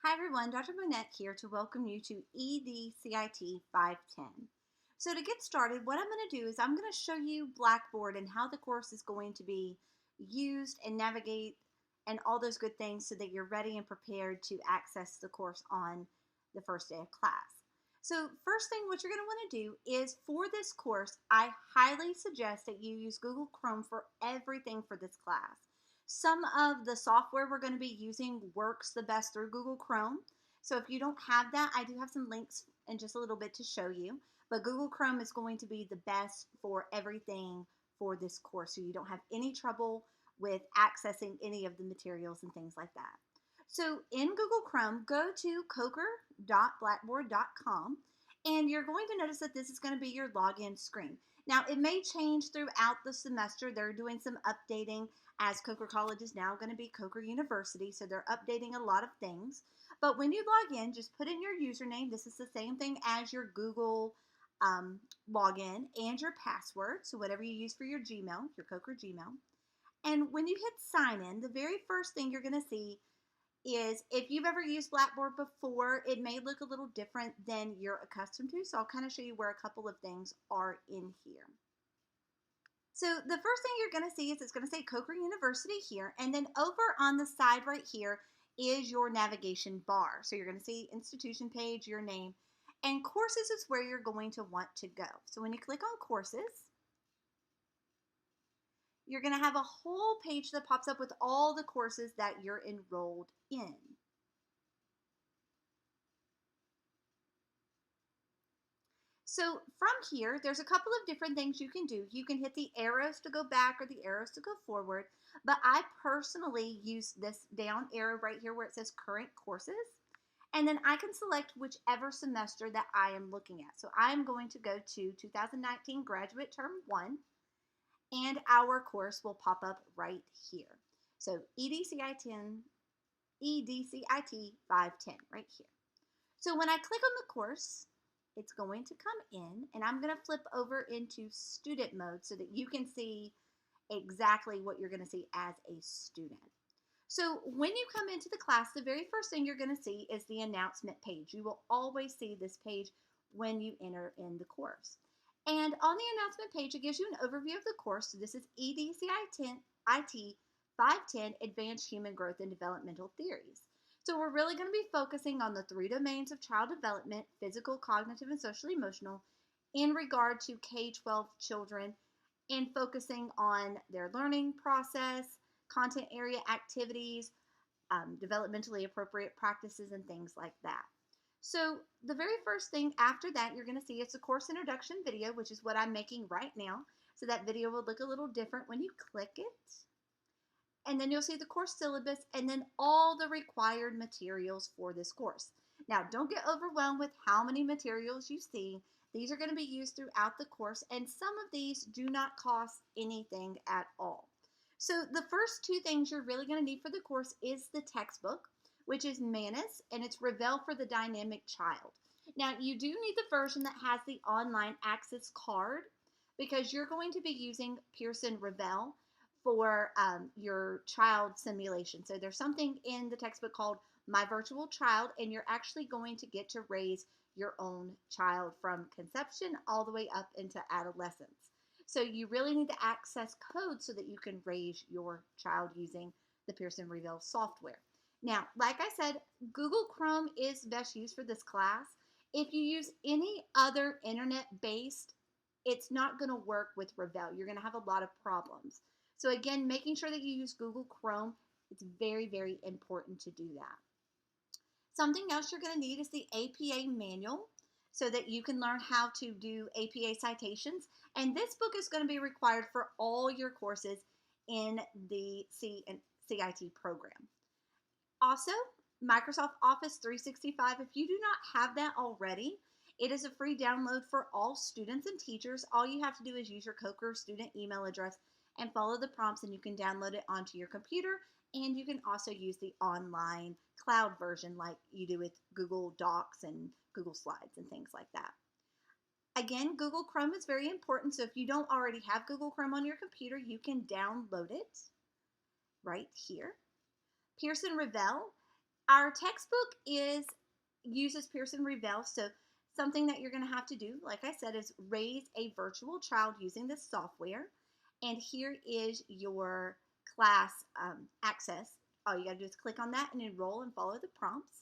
Hi everyone, Dr. Bonnet here to welcome you to EDCIT 510. So to get started, what I'm going to do is I'm going to show you Blackboard and how the course is going to be used and navigate and all those good things so that you're ready and prepared to access the course on the first day of class. So first thing what you're going to want to do is for this course, I highly suggest that you use Google Chrome for everything for this class. Some of the software we're going to be using works the best through Google Chrome. So if you don't have that, I do have some links in just a little bit to show you. But Google Chrome is going to be the best for everything for this course. So you don't have any trouble with accessing any of the materials and things like that. So in Google Chrome, go to coker.blackboard.com and you're going to notice that this is going to be your login screen. Now, it may change throughout the semester. They're doing some updating as Coker College is now going to be Coker University, so they're updating a lot of things. But when you log in, just put in your username. This is the same thing as your Google login and your password, so whatever you use for your Gmail, your Coker Gmail. And when you hit sign in, the very first thing you're going to see is if you've ever used Blackboard before, it may look a little different than you're accustomed to. So I'll kind of show you where a couple of things are in here. So the first thing you're going to see is it's going to say Coker University here. And then over on the side right here is your navigation bar. So you're going to see institution page, your name, and courses is where you're going to want to go. So when you click on courses, you're going to have a whole page that pops up with all the courses that you're enrolled in. So from here, there's a couple of different things you can do. You can hit the arrows to go back or the arrows to go forward, but I personally use this down arrow right here where it says current courses, and then I can select whichever semester that I am looking at. So I'm going to go to 2019 Graduate Term 1, and our course will pop up right here. So EDCIT 510 right here. So when I click on the course, it's going to come in, and I'm going to flip over into student mode so that you can see exactly what you're going to see as a student. So when you come into the class, the very first thing you're going to see is the announcement page. You will always see this page when you enter in the course. And on the announcement page, it gives you an overview of the course. So this is EDCIT 510 Advanced Human Growth and Developmental Theories. So we're really going to be focusing on the 3 domains of child development: physical, cognitive, and social emotional, in regard to K-12 children, and focusing on their learning process, content area activities, developmentally appropriate practices, and things like that. So the very first thing after that you're going to see is a course introduction video, which is what I'm making right now. So that video will look a little different when you click it. And then you'll see the course syllabus and then all the required materials for this course. Now, don't get overwhelmed with how many materials you see. These are going to be used throughout the course, and some of these do not cost anything at all. So the first 2 things you're really going to need for the course is the textbook, which is Manus, and it's Revell for the Dynamic Child. Now, you do need the version that has the online access card because you're going to be using Pearson Revell for your child simulation. So there's something in the textbook called My Virtual Child, and you're actually going to get to raise your own child from conception all the way up into adolescence. So you really need to access code so that you can raise your child using the Pearson Revell software. Now, like I said, Google Chrome is best used for this class. If you use any other internet-based, it's not going to work with Revell. You're going to have a lot of problems. So again, making sure that you use Google Chrome, it's very, very important to do that. Something else you're going to need is the APA manual so that you can learn how to do APA citations. And this book is going to be required for all your courses in the CIT program. Also, Microsoft Office 365, if you do not have that already, it is a free download for all students and teachers. All you have to do is use your Coker student email address and follow the prompts, and you can download it onto your computer, and you can also use the online cloud version like you do with Google Docs and Google Slides and things like that. Again, Google Chrome is very important, so if you don't already have Google Chrome on your computer, you can download it right here. Pearson Revell Our textbook uses Pearson Revell, so something that you're going to have to do, like I said, is raise a virtual child using this software. And here is your class access. All you got to do is click on that and enroll and follow the prompts.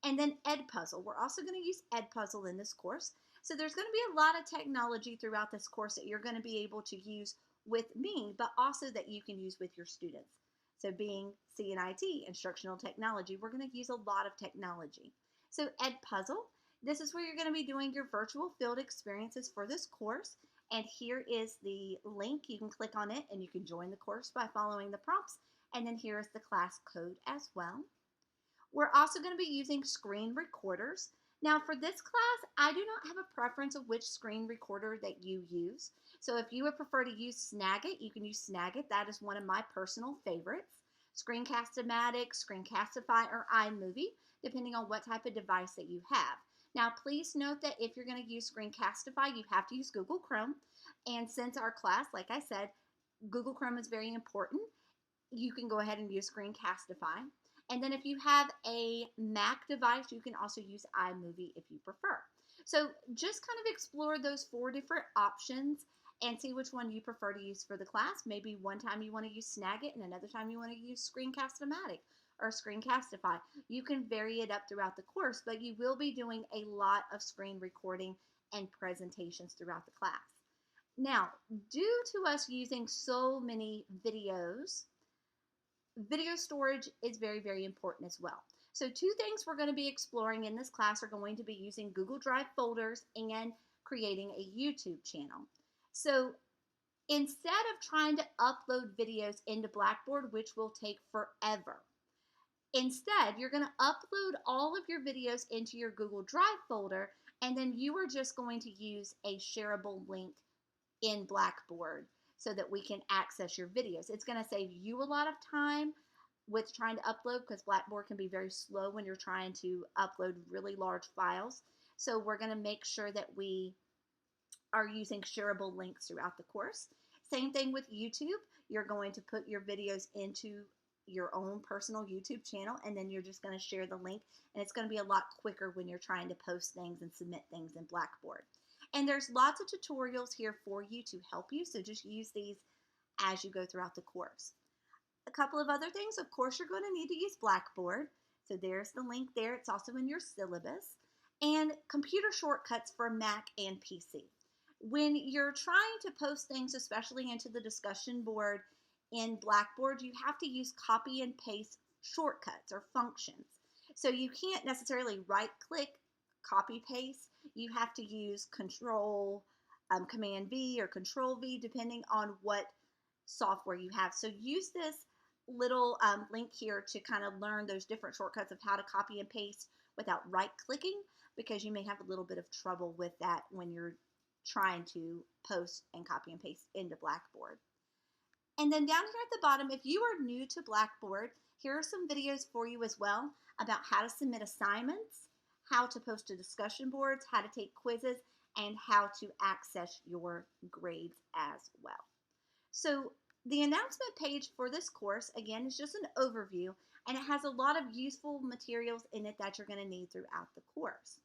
And then Edpuzzle. We're also going to use Edpuzzle in this course. So there's going to be a lot of technology throughout this course that you're going to be able to use with me, but also that you can use with your students. So being CNIT, instructional technology, we're going to use a lot of technology. So Edpuzzle, this is where you're going to be doing your virtual field experiences for this course. And here is the link. You can click on it and you can join the course by following the prompts. And then here is the class code as well. We're also going to be using screen recorders. Now for this class, I do not have a preference of which screen recorder that you use. So if you would prefer to use Snagit, you can use Snagit. That is one of my personal favorites. Screencast-O-Matic, Screencastify, or iMovie, depending on what type of device that you have. Now please note that if you're going to use Screencastify, you have to use Google Chrome. And since our class, like I said, Google Chrome is very important, you can go ahead and use Screencastify. And then if you have a Mac device, you can also use iMovie if you prefer. So just kind of explore those 4 different options and see which one you prefer to use for the class. Maybe one time you want to use Snagit and another time you want to use Screencast-O-Matic or Screencastify. You can vary it up throughout the course, but you will be doing a lot of screen recording and presentations throughout the class. Now, due to us using so many videos, video storage is very, very important as well. So 2 things we're going to be exploring in this class are going to be using Google Drive folders and creating a YouTube channel. So instead of trying to upload videos into Blackboard, which will take forever, instead you're going to upload all of your videos into your Google Drive folder, and then you are just going to use a shareable link in Blackboard so that we can access your videos. It's going to save you a lot of time with trying to upload because Blackboard can be very slow when you're trying to upload really large files. So we're going to make sure that we are using shareable links throughout the course. Same thing with YouTube. You're going to put your videos into your own personal YouTube channel, and then you're just going to share the link, and it's going to be a lot quicker when you're trying to post things and submit things in Blackboard. And there's lots of tutorials here for you to help you, so just use these as you go throughout the course. A couple of other things, of course, you're going to need to use Blackboard. So there's the link there. It's also in your syllabus. And computer shortcuts for Mac and PC. When you're trying to post things, especially into the discussion board in Blackboard, you have to use copy and paste shortcuts or functions. So you can't necessarily right-click, copy paste. You have to use Command V or Control V, depending on what software you have. So use this little link here to kind of learn those different shortcuts of how to copy and paste without right-clicking, because you may have a little bit of trouble with that when you're trying to post and copy and paste into Blackboard. And then down here at the bottom, if you are new to Blackboard, here are some videos for you as well about how to submit assignments, how to post to discussion boards, how to take quizzes, and how to access your grades as well. So the announcement page for this course, again, is just an overview, and it has a lot of useful materials in it that you're going to need throughout the course.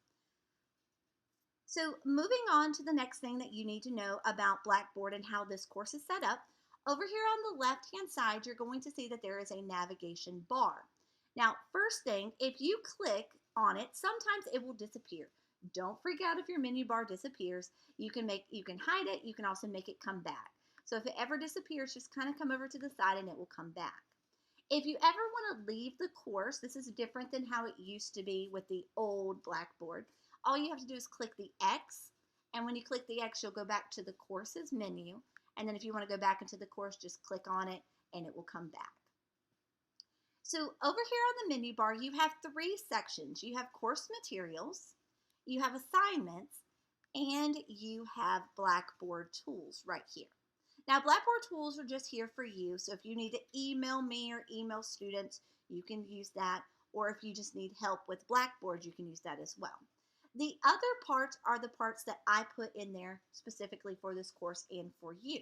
So moving on to the next thing that you need to know about Blackboard and how this course is set up, over here on the left-hand side, you're going to see that there is a navigation bar. Now, first thing, if you click on it, sometimes it will disappear. Don't freak out if your menu bar disappears. You can hide it. You can also make it come back. So if it ever disappears, just kind of come over to the side and it will come back. If you ever want to leave the course, this is different than how it used to be with the old Blackboard. All you have to do is click the X, and when you click the X, you'll go back to the courses menu. And then if you want to go back into the course, just click on it and it will come back. So over here on the menu bar, you have 3 sections. You have course materials, you have assignments, and you have Blackboard tools right here. Now, Blackboard tools are just here for you. So if you need to email me or email students, you can use that. Or if you just need help with Blackboard, you can use that as well. The other parts are the parts that I put in there specifically for this course and for you.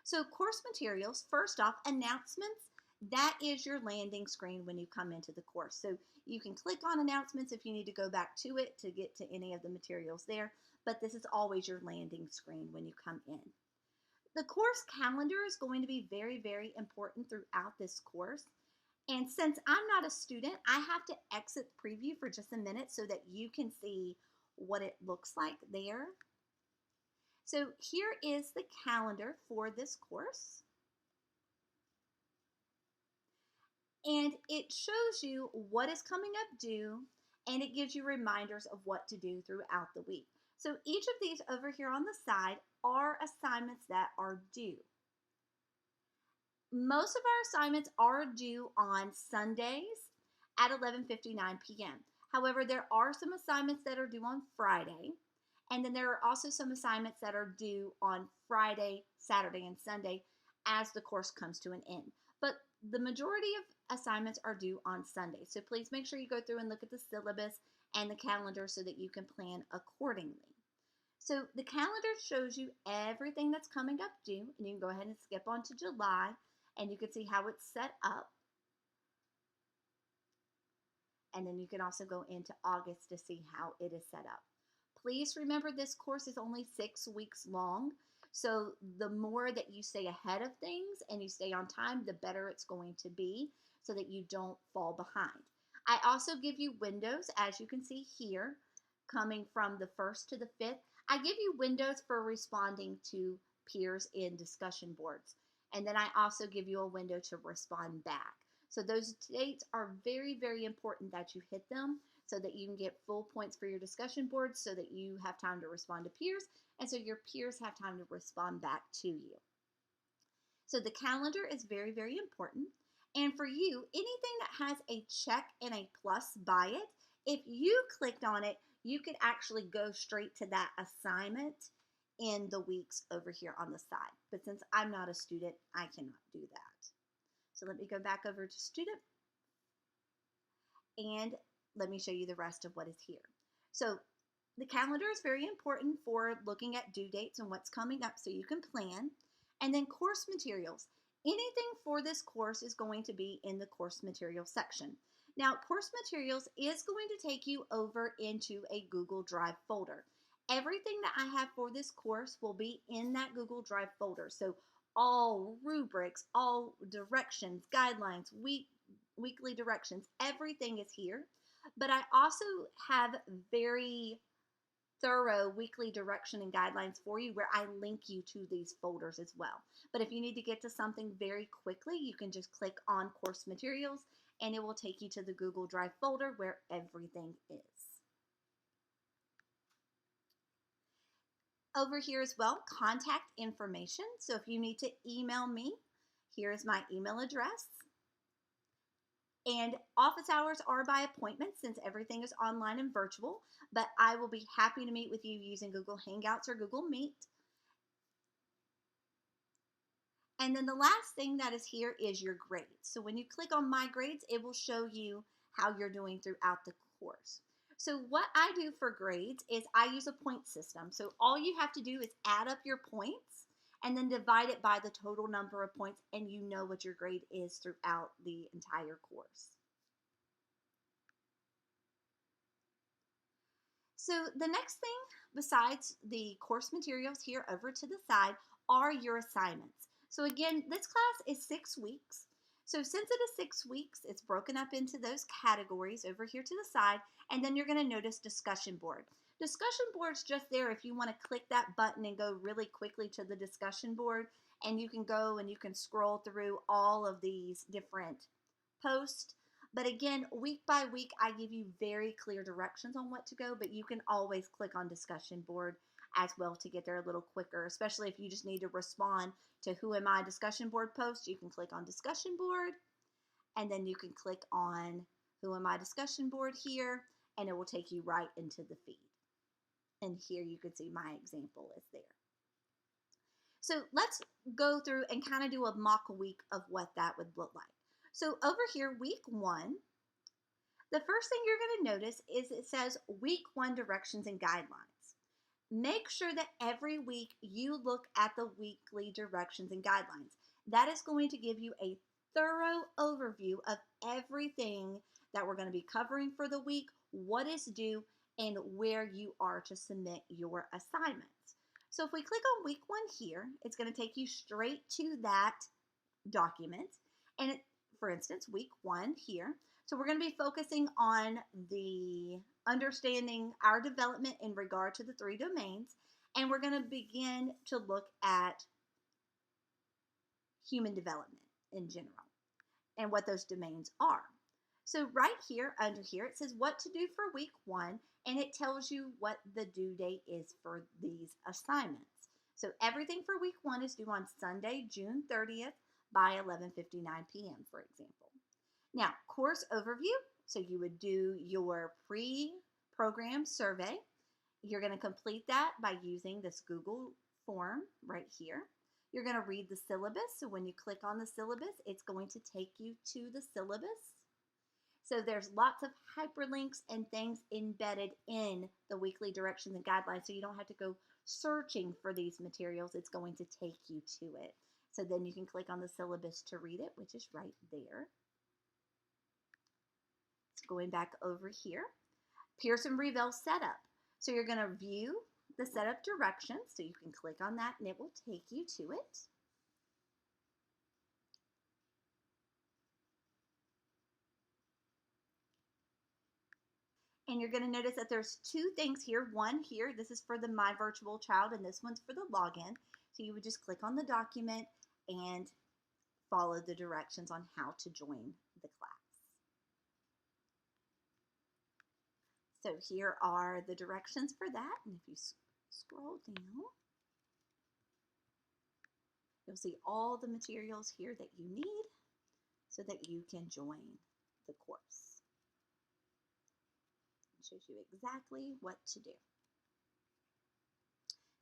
So course materials, first off, announcements. That is your landing screen when you come into the course. So you can click on announcements if you need to go back to it to get to any of the materials there, but this is always your landing screen when you come in. The course calendar is going to be very, very important throughout this course. And since I'm not a student, I have to exit preview for just a minute so that you can see what it looks like there. So here is the calendar for this course. And it shows you what is coming up due, and it gives you reminders of what to do throughout the week. So each of these over here on the side are assignments that are due. Most of our assignments are due on Sundays at 11:59 p.m. However, there are some assignments that are due on Friday, and then there are also some assignments that are due on Friday, Saturday, and Sunday as the course comes to an end. But the majority of assignments are due on Sunday. So please make sure you go through and look at the syllabus and the calendar so that you can plan accordingly. So the calendar shows you everything that's coming up due, and you can go ahead and skip on to July, and you can see how it's set up. And then you can also go into August to see how it is set up. Please remember this course is only 6 weeks long. So the more that you stay ahead of things and you stay on time, the better it's going to be so that you don't fall behind. I also give you windows, as you can see here, coming from the 1st to the 5th. I give you windows for responding to peers in discussion boards. And then I also give you a window to respond back. So those dates are very, very important that you hit them so that you can get full points for your discussion boards so that you have time to respond to peers and so your peers have time to respond back to you. So the calendar is very, very important. And for you, anything that has a check and a plus by it, if you clicked on it, you could actually go straight to that assignment in the weeks over here on the side. But since I'm not a student, I cannot do that. So let me go back over to student and let me show you the rest of what is here. So the calendar is very important for looking at due dates and what's coming up so you can plan. And then course materials. Anything for this course is going to be in the course materials section. Now, course materials is going to take you over into a Google Drive folder. Everything that I have for this course will be in that Google Drive folder. So all rubrics, all directions, guidelines, weekly directions, everything is here. But I also have very thorough weekly direction and guidelines for you where I link you to these folders as well. But if you need to get to something very quickly, you can just click on course materials and it will take you to the Google Drive folder where everything is. Over here as well, contact information. So if you need to email me, here's my email address. And office hours are by appointment since everything is online and virtual, but I will be happy to meet with you using Google Hangouts or Google Meet. And then the last thing that is here is your grades. So when you click on My Grades, it will show you how you're doing throughout the course. So what I do for grades is I use a point system. So all you have to do is add up your points and then divide it by the total number of points, and you know what your grade is throughout the entire course. So the next thing besides the course materials here over to the side are your assignments. So again, this class is 6 weeks. So since it is 6 weeks, it's broken up into those categories over here to the side, and then you're going to notice discussion board. Discussion board's just there if you want to click that button and go really quickly to the discussion board, and you can go and you can scroll through all of these different posts. But again, week by week, I give you very clear directions on what to go, but you can always click on discussion board as well to get there a little quicker, especially if you just need to respond to Who Am I discussion board post. You can click on discussion board, and then you can click on Who Am I discussion board here, and it will take you right into the feed. And here you can see my example is there. So let's go through and kind of do a mock week of what that would look like. So over here, week 1, the first thing you're going to notice is it says week 1 directions and guidelines. Make sure that every week you look at the weekly directions and guidelines. That is going to give you a thorough overview of everything that we're going to be covering for the week, what is due, and where you are to submit your assignments. So if we click on week 1 here, it's going to take you straight to that document. And for instance, week 1 here. So we're going to be focusing on the understanding our development in regard to the 3 domains. And we're going to begin to look at human development in general and what those domains are. So right here, under here, it says what to do for week 1, and it tells you what the due date is for these assignments. So everything for week 1 is due on Sunday, June 30th by 11:59 p.m., for example. Now, course overview. So you would do your pre-program survey. You're going to complete that by using this Google form right here. You're going to read the syllabus. So when you click on the syllabus, it's going to take you to the syllabus. So there's lots of hyperlinks and things embedded in the weekly directions and guidelines. So you don't have to go searching for these materials. It's going to take you to it. So then you can click on the syllabus to read it, which is right there. So going back over here, Pearson Reveal Setup. So you're going to view the setup directions. So you can click on that and it will take you to it. And you're going to notice that there's 2 things here. One here, this is for the My Virtual Child, and this one's for the login. So you would just click on the document and follow the directions on how to join the class. So here are the directions for that. And if you scroll down, you'll see all the materials here that you need so that you can join the course. Shows you exactly what to do.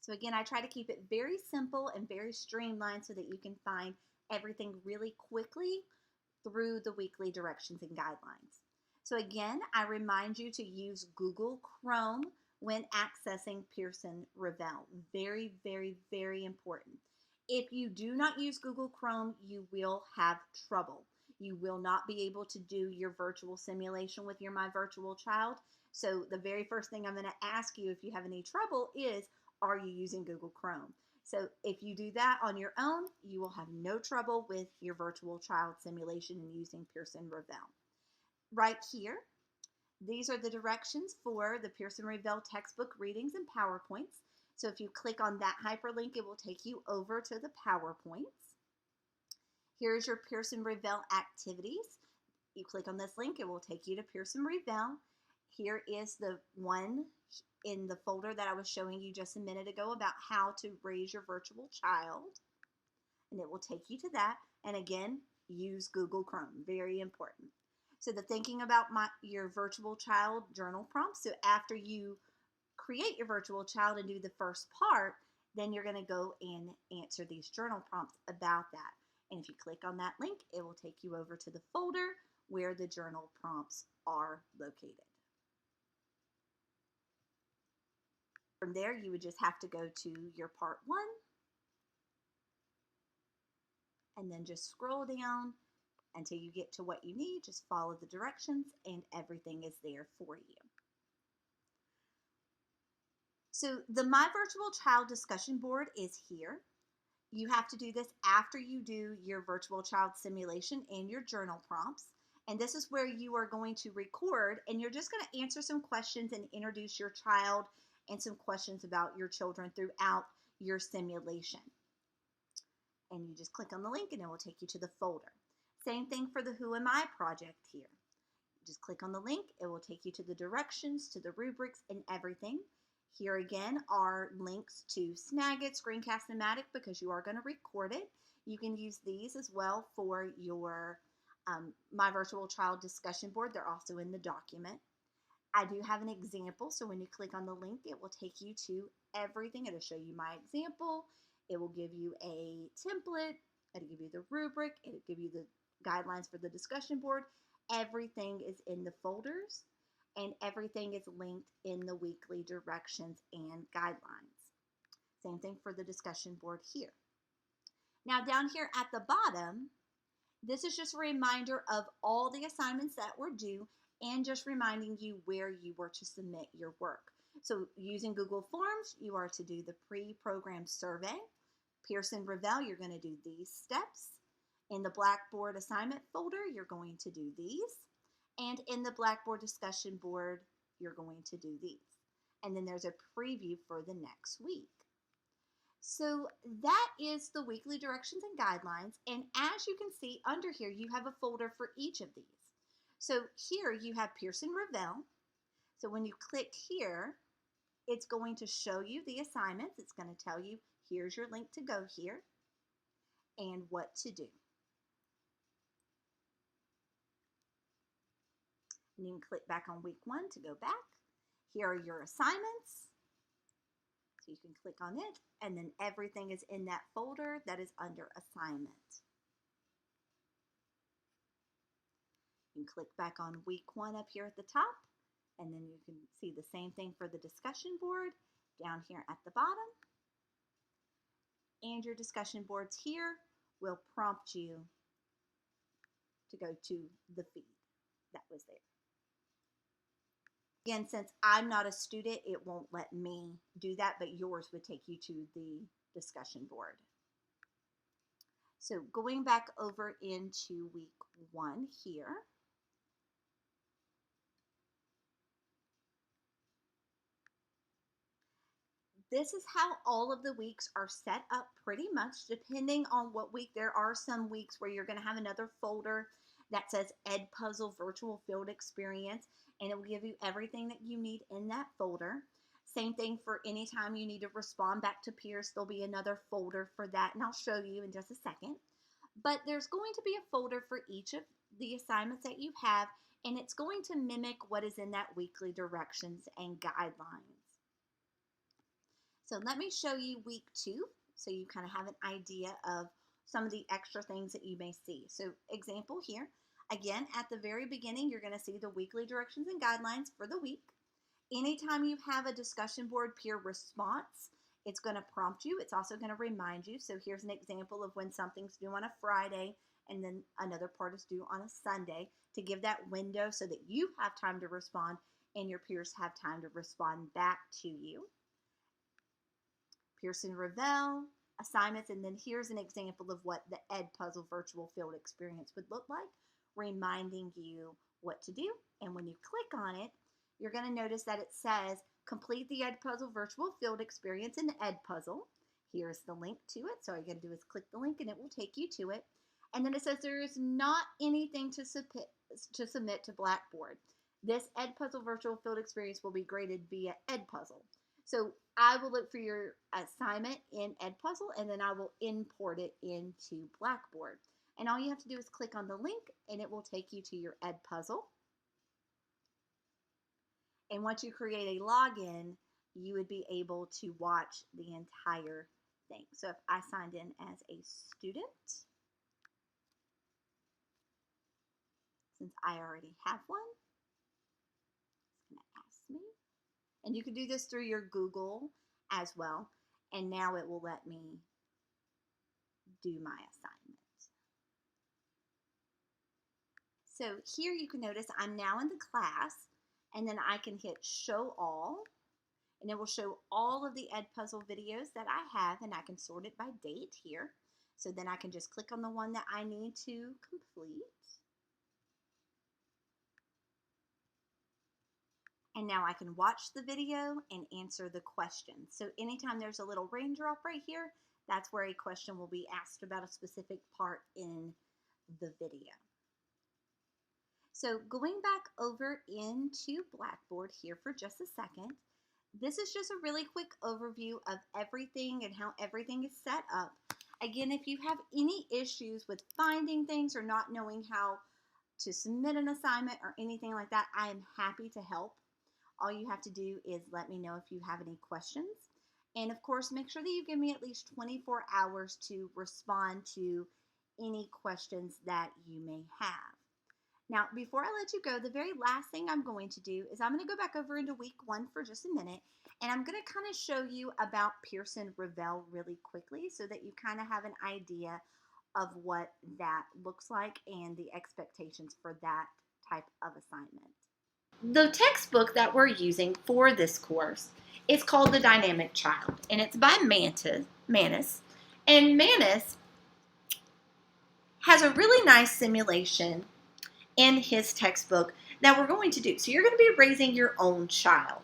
So again, I try to keep it very simple and very streamlined so that you can find everything really quickly through the weekly directions and guidelines. So again, I remind you to use Google Chrome when accessing Pearson Reveal. Very, very, very important. If you do not use Google Chrome, you will have trouble. You will not be able to do your virtual simulation with your My Virtual Child. So the very first thing I'm going to ask you if you have any trouble is, are you using Google Chrome? So if you do that on your own, you will have no trouble with your virtual child simulation and using Pearson Reveal. Right here, these are the directions for the Pearson Reveal textbook readings and PowerPoints. So if you click on that hyperlink, it will take you over to the PowerPoints. Here's your Pearson Reveal activities. You click on this link, it will take you to Pearson Reveal. Here is the one in the folder that I was showing you just a minute ago about how to raise your virtual child. And it will take you to that. And again, use Google Chrome. Very important. So the thinking about your virtual child journal prompts. So after you create your virtual child and do the first part, then you're going to go and answer these journal prompts about that. And if you click on that link, it will take you over to the folder where the journal prompts are located. From there, you would just have to go to your part 1 and then just scroll down until you get to what you need. Just follow the directions and everything is there for you. So the My Virtual Child discussion board is here. You have to do this after you do your virtual child simulation and your journal prompts. And this is where you are going to record and you're just going to answer some questions and introduce your child and some questions about your children throughout your simulation. And you just click on the link and it will take you to the folder. Same thing for the Who Am I project here. Just click on the link, it will take you to the directions, to the rubrics and everything. Here again are links to Snagit, Screencast-O-Matic because you are going to record it. You can use these as well for your My Virtual Child discussion board. They're also in the document. I do have an example, so when you click on the link, it will take you to everything. It'll show you my example. It will give you a template. It'll give you the rubric. It'll give you the guidelines for the discussion board. Everything is in the folders, and everything is linked in the weekly directions and guidelines. Same thing for the discussion board here. Now down here at the bottom, This is just a reminder of all the assignments that were due and just reminding you where you were to submit your work. So using Google Forms, you are to do the pre-programmed survey. Pearson Revel, you're going to do these steps. In the Blackboard assignment folder, you're going to do these. And in the Blackboard discussion board, you're going to do these. And then there's a preview for the next week. So that is the weekly directions and guidelines. And as you can see under here, you have a folder for each of these. So here you have Pearson Revel. So when you click here, it's going to show you the assignments. It's going to tell you, here's your link to go here and what to do. And you can click back on week 1 to go back. Here are your assignments. So you can click on it, and then everything is in that folder that is under assignment. You can click back on week 1 up here at the top, and then you can see the same thing for the discussion board down here at the bottom. And your discussion boards here will prompt you to go to the feed that was there. Again, since I'm not a student, it won't let me do that, but yours would take you to the discussion board. So going back over into week 1 here. This is how all of the weeks are set up pretty much, depending on what week. There are some weeks where you're going to have another folder that says Ed Puzzle Virtual Field Experience, and it will give you everything that you need in that folder. Same thing for anytime you need to respond back to peers, there'll be another folder for that, and I'll show you in just a second. But there's going to be a folder for each of the assignments that you have, and it's going to mimic what is in that weekly directions and guidelines. So let me show you week 2 so you kind of have an idea of some of the extra things that you may see. So example here, again, at the very beginning, you're going to see the weekly directions and guidelines for the week. Anytime you have a discussion board peer response, it's going to prompt you. It's also going to remind you. So here's an example of when something's due on a Friday and then another part is due on a Sunday, to give that window so that you have time to respond and your peers have time to respond back to you. Pearson Revel assignments, and then here's an example of what the Ed Puzzle Virtual Field Experience would look like, reminding you what to do. And when you click on it, you're going to notice that it says complete the Ed Puzzle Virtual Field Experience in Ed Puzzle. Here's the link to it. So all you got to do is click the link and it will take you to it. And then it says there is not anything to submit to Blackboard. This Ed Puzzle Virtual Field Experience will be graded via Ed Puzzle. So I will look for your assignment in Ed Puzzle, and then I will import it into Blackboard. And all you have to do is click on the link, and it will take you to your Ed Puzzle. And once you create a login, you would be able to watch the entire thing. So if I signed in as a student, since I already have one, it's going to ask me. And you can do this through your Google as well. And now it will let me do my assignment. So here you can notice I'm now in the class, and then I can hit show all, and it will show all of the Ed Puzzle videos that I have, and I can sort it by date here. So then I can just click on the one that I need to complete. And now I can watch the video and answer the question. So anytime there's a little raindrop right here, that's where a question will be asked about a specific part in the video. So going back over into Blackboard here for just a second, this is just a really quick overview of everything and how everything is set up. Again, if you have any issues with finding things or not knowing how to submit an assignment or anything like that, I am happy to help. All you have to do is let me know if you have any questions. And of course, make sure that you give me at least 24 hours to respond to any questions that you may have. Now, before I let you go, the very last thing I'm going to do is I'm going to go back over into week 1 for just a minute, and I'm going to kind of show you about Pearson Revel really quickly so that you kind of have an idea of what that looks like and the expectations for that type of assignment. The textbook that we're using for this course is called The Dynamic Child, and it's by Manus. And Manus has a really nice simulation in his textbook that we're going to do. So you're going to be raising your own child.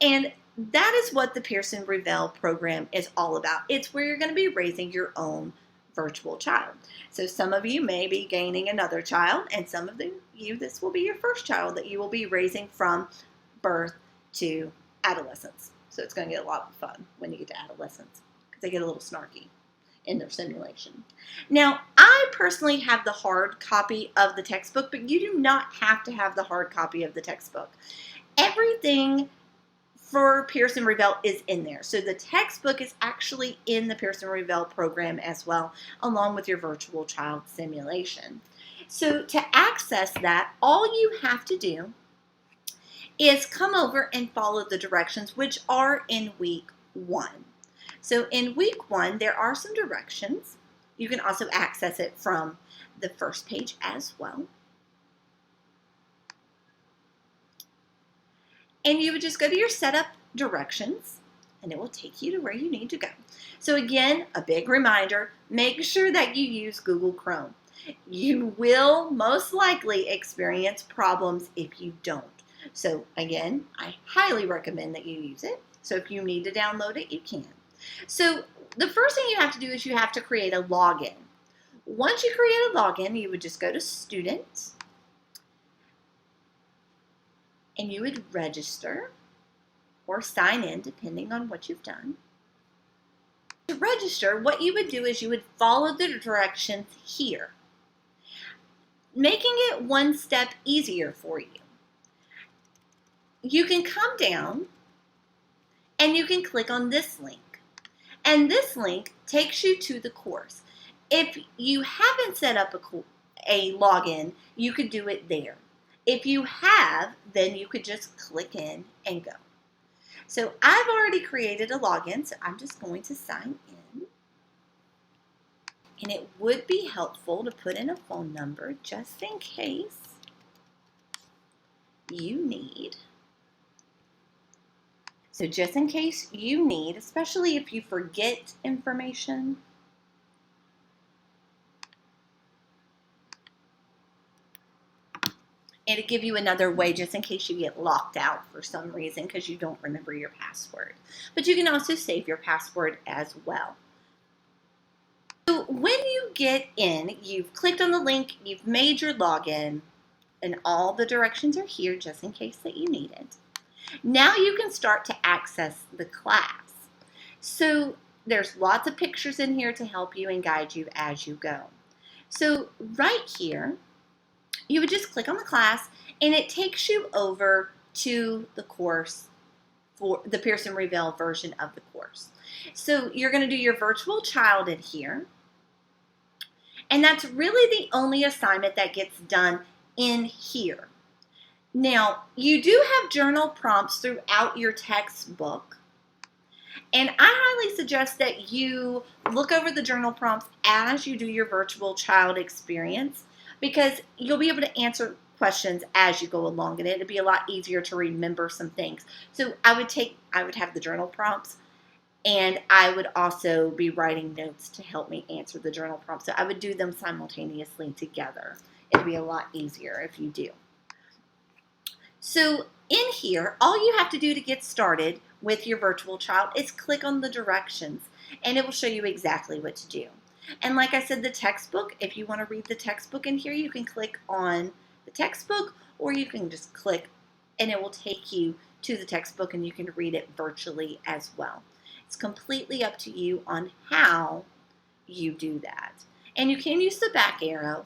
And that is what the Pearson Revell program is all about. It's where you're going to be raising your own virtual child. So some of you may be gaining another child, and some of you, this will be your first child that you will be raising from birth to adolescence. So it's going to get a lot of fun when you get to adolescence because they get a little snarky in their simulation. Now, I personally have the hard copy of the textbook, but you do not have to have the hard copy of the textbook. Everything for Pearson Revell is in there. So the textbook is actually in the Pearson Revell program as well, along with your virtual child simulation. So to access that, all you have to do is come over and follow the directions, which are in week 1. So in week 1, there are some directions. You can also access it from the first page as well. And you would just go to your setup directions, and it will take you to where you need to go. So again, a big reminder, make sure that you use Google Chrome. You will most likely experience problems if you don't. So again, I highly recommend that you use it. So if you need to download it, you can. So the first thing you have to do is you have to create a login. Once you create a login, you would just go to Student, and you would register or sign in depending on what you've done. To register, what you would do is you would follow the directions here, making it one step easier for you. You can come down and you can click on this link. And this link takes you to the course. If you haven't set up a login, you could do it there. If you have, then you could just click in and go. So I've already created a login, so I'm just going to sign in. And it would be helpful to put in a phone number just in case you need. So just in case you need, especially if you forget information, it'll give you another way just in case you get locked out for some reason because you don't remember your password. But you can also save your password as well. So when you get in, you've clicked on the link, you've made your login, and all the directions are here just in case that you need it. Now you can start to access the class. So there's lots of pictures in here to help you and guide you as you go. So right here, you would just click on the class and it takes you over to the course for the Pearson Revell version of the course. So you're going to do your virtual child in here. And that's really the only assignment that gets done in here. Now, you do have journal prompts throughout your textbook, and I highly suggest that you look over the journal prompts as you do your virtual child experience because you'll be able to answer questions as you go along, and it'll be a lot easier to remember some things. So I would have the journal prompts, and I would also be writing notes to help me answer the journal prompts. So I would do them simultaneously together. It'll be a lot easier if you do. So in here, all you have to do to get started with your virtual child is click on the directions, and it will show you exactly what to do. And like I said, the textbook, if you want to read the textbook in here, you can click on the textbook, or you can just click and it will take you to the textbook and you can read it virtually as well. It's completely up to you on how you do that. And you can use the back arrow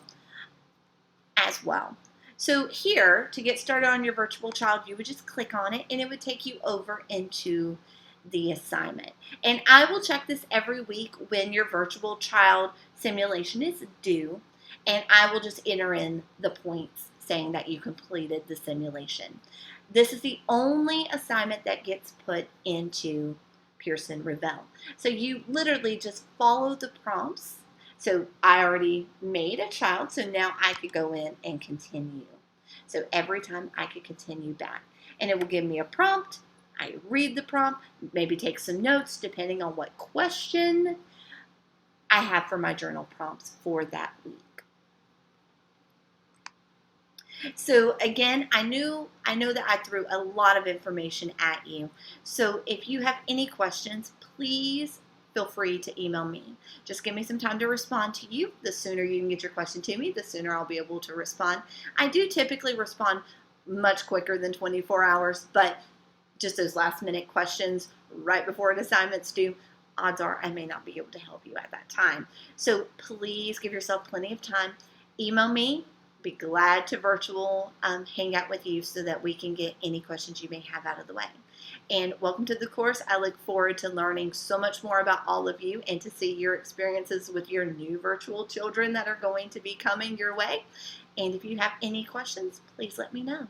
as well. So here, to get started on your virtual child, you would just click on it and it would take you over into the assignment. And I will check this every week when your virtual child simulation is due, and I will just enter in the points saying that you completed the simulation. This is the only assignment that gets put into Pearson Revell. So you literally just follow the prompts. So I already made a child, so now I could go in and continue. So every time I could continue back. And it will give me a prompt. I read the prompt, maybe take some notes depending on what question I have for my journal prompts for that week. So again, I know that I threw a lot of information at you. So if you have any questions, please feel free to email me. Just give me some time to respond to you. The sooner you can get your question to me, the sooner I'll be able to respond. I do typically respond much quicker than 24 hours, but just those last minute questions right before an assignment's due, odds are I may not be able to help you at that time. So please give yourself plenty of time. Email me. Be glad to virtual hang out with you so that we can get any questions you may have out of the way. And welcome to the course. I look forward to learning so much more about all of you and to see your experiences with your new virtual children that are going to be coming your way. And if you have any questions, please let me know.